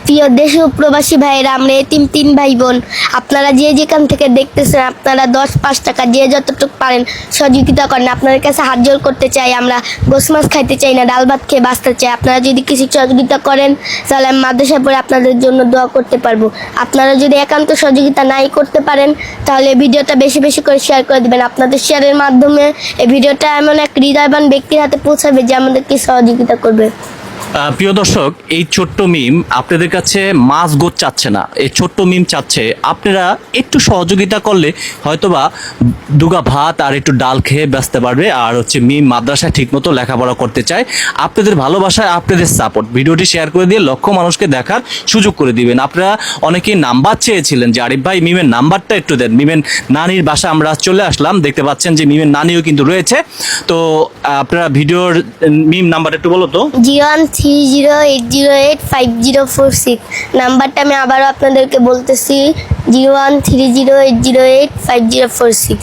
প্রিয় দেশ ও প্রবাসী ভাইয়েরা, আমরা এতিম 3 ভাই বোন। আপনারা যে যেখান থেকে দেখতেছেন, আপনারা 10-5 টাকা যে যতটুকু পারেন সহযোগিতা করেন। আপনাদের কাছে হাত জোড় করতে চাই, আমরা গোস মাছ খাইতে চাই না, ডাল ভাত খেয়ে বাঁচতে চাই। আপনারা যদি কিছু সহযোগিতা করেন তাহলে আমি মাদ্রাসায় পড়ে আপনাদের জন্য দোয়া করতে পারবো। আপনারা যদি একান্ত সহযোগিতা নাই করতে পারেন তাহলে ভিডিওটা বেশি বেশি করে শেয়ার করে দেবেন। আপনাদের শেয়ারের মাধ্যমে এই ভিডিওটা এমন এক হৃদয়বান ব্যক্তির হাতে পৌঁছাবে যে আমাদেরকে সহযোগিতা করবে। প্রিয় দর্শক, এই ছোট্ট মিম আপনাদের কাছে মাছ গোছ চাচ্ছে না, এই ছোট্ট মিম চাচ্ছে আপনারা একটু সহযোগিতা করলে হয়তোবা দুগা ভাত আর একটু ডাল খেয়ে বাঁচতে পারবে। আর হচ্ছে মিম মাদ্রাসায় ঠিকমতো লেখাপড়া করতে চায়। আপনাদের ভালোবাসায়, আপনাদের সাপোর্ট, ভিডিওটি শেয়ার করে দিয়ে লক্ষ মানুষকে দেখার সুযোগ করে দিবেন। আপনারা অনেকেই নাম্বার চেয়েছিলেন যে আরিফ ভাই মিমের নাম্বারটা একটু দেন। মিমের নানির বাসা আমরা চলে আসলাম, দেখতে পাচ্ছেন যে মিমের নানিও কিন্তু রয়েছে। তো আপনারা ভিডিওর মিম নাম্বার একটু বলো তো। 0130808504 নাম্বারটা আমি আবারও আপনাদেরকে বলতেছি, 0130808504।